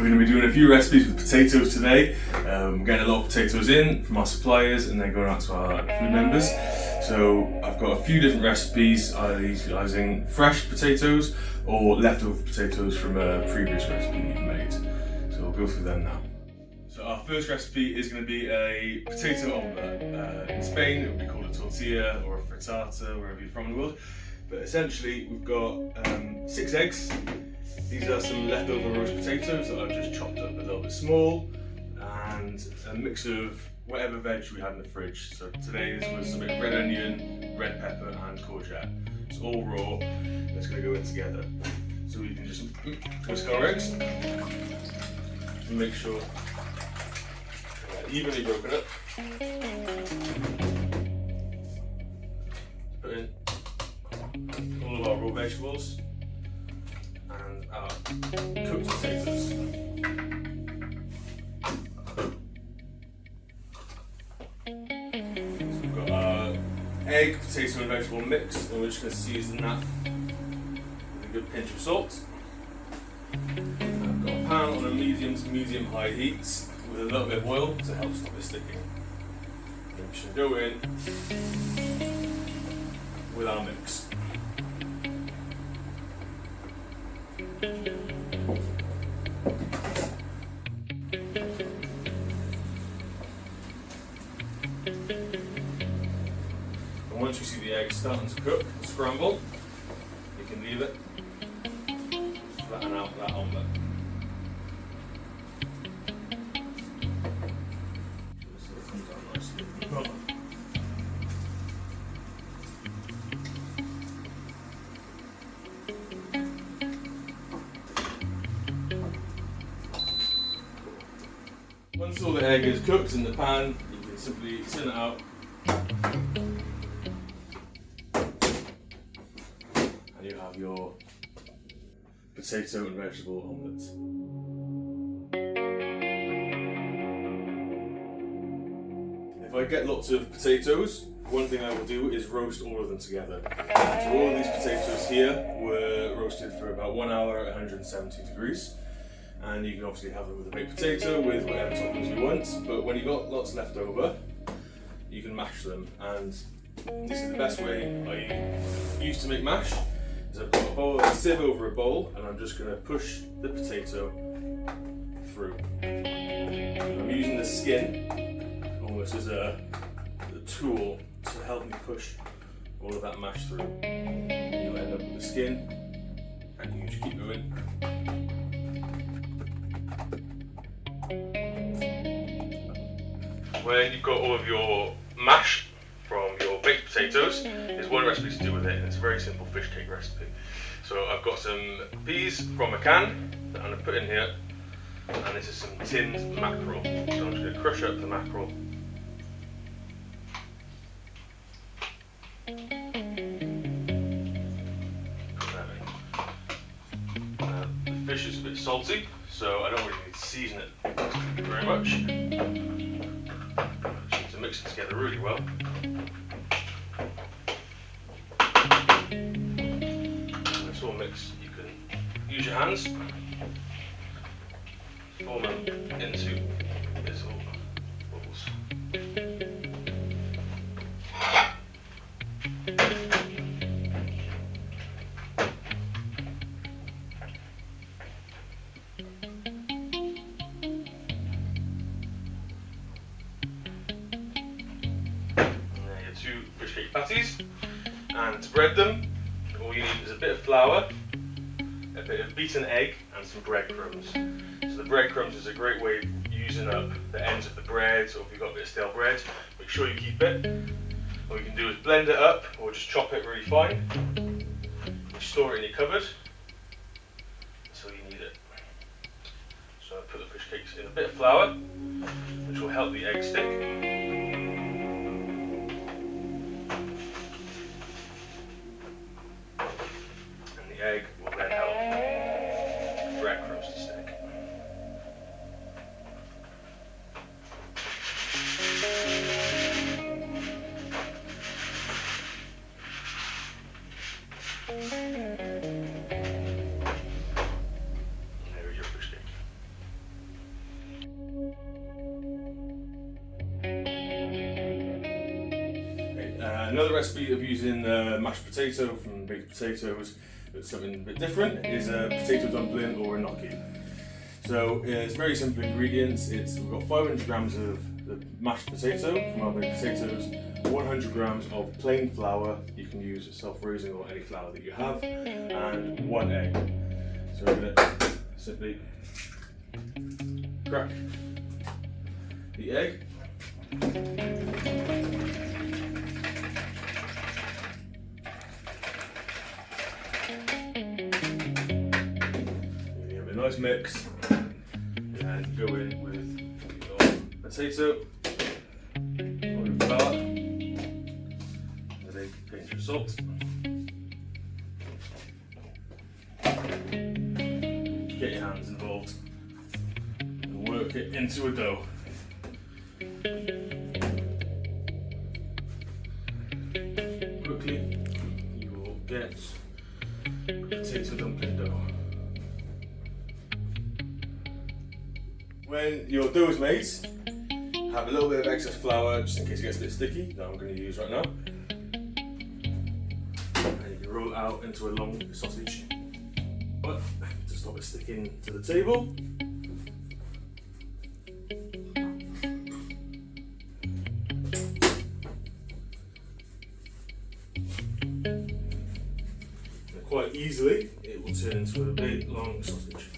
We're going to be doing a few recipes with potatoes today. We're getting a lot of potatoes in from our suppliers and then going out to our food members. So I've got a few different recipes, either utilising fresh potatoes or leftover potatoes from a previous recipe we've made. So we'll go through them now. So our first recipe is going to be a potato omelette. In Spain it would be called a tortilla or a frittata, wherever you're from in the world. But essentially we've got 6 eggs. These are some leftover roast potatoes that I've just chopped up a little bit small, and a mix of whatever veg we had in the fridge. So today this was a bit of red onion, red pepper and courgette. It's all raw, it's going to go in together. So we can just whisk our eggs and make sure they're evenly broken up. Put in all of our raw vegetables and our cooked potatoes. So we've got our egg, potato and vegetable mix, and we're just going to season that with a good pinch of salt. I've got a pan on a medium to medium high heat with a little bit of oil to help stop it sticking. And we should go in with our mix. And once you see the eggs starting to cook and scramble, you can leave it, flatten out that omelette. So it comes out nicely. Once all the egg is cooked in the pan, you can simply tin it out and you have your potato and vegetable omelette. If I get lots of potatoes, one thing I will do is roast all of them together. So all of these potatoes here were roasted for about 1 hour at 170 degrees. And you can obviously have them with a baked potato, with whatever toppings you want, but when you've got lots left over, you can mash them. And this is the best way I use to make mash, is I've got a bowl, a sieve over a bowl, and I'm just going to push the potato through. I'm using the skin almost as a tool to help me push all of that mash through. And you'll end up with the skin, and you can just keep going. When you've got all of your mash from your baked potatoes, there's one recipe to do with it, and it's a very simple fish cake recipe. So I've got some peas from a can that I'm going to put in here, and this is some tinned mackerel. So I'm just going to crush up the mackerel. The fish is a bit salty, so I don't really need to season it very much. To mix it together really well. When it's all mixed, you can use your hands, form them into little balls. Fish cake patties, and to bread them, all you need is a bit of flour, a bit of beaten egg, and some breadcrumbs. So the breadcrumbs is a great way of using up the ends of the bread, or if you've got a bit of stale bread, make sure you keep it. What you can do is blend it up, or just chop it really fine. You store it in your cupboard until you need it. So I put the fish cakes in a bit of flour, which will help the egg stick. Egg will then help breadcrumbs to stick. And there is your fish cake. Another recipe of using mashed potato from baked potatoes, but something a bit different, is a potato dumpling or a gnocchi. So it's very simple ingredients. We've got 500 grams of the mashed potato from our baked potatoes, 100 grams of plain flour, you can use self-raising or any flour that you have, and 1 egg. So we're going to simply crack the egg. You have a nice mix, and go in with your potato, or your flour, and a pinch of salt. Get your hands involved and work it into a dough. Quickly, you will get a potato dumpling dough. When your dough is made, have a little bit of excess flour just in case it gets a bit sticky, that I'm going to use right now. And you can roll it out into a long sausage, but to stop it sticking to the table. And quite easily, it will turn into a big long sausage.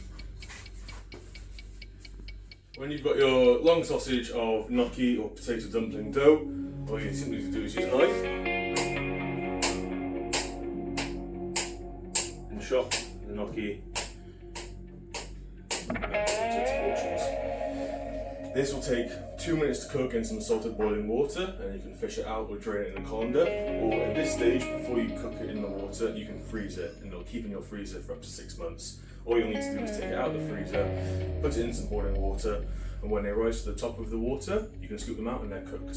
When you've got your long sausage of gnocchi or potato dumpling dough, all you simply need to do is use a knife and chop the gnocchi into portions. This will take 2 minutes to cook in some salted boiling water, and you can fish it out or drain it in a colander, or at this stage, before you cook it in the water, you can freeze it, and it'll keep in your freezer for up to 6 months. All you'll need to do is take it out of the freezer, put it in some boiling water, and when they rise to the top of the water, you can scoop them out and they're cooked.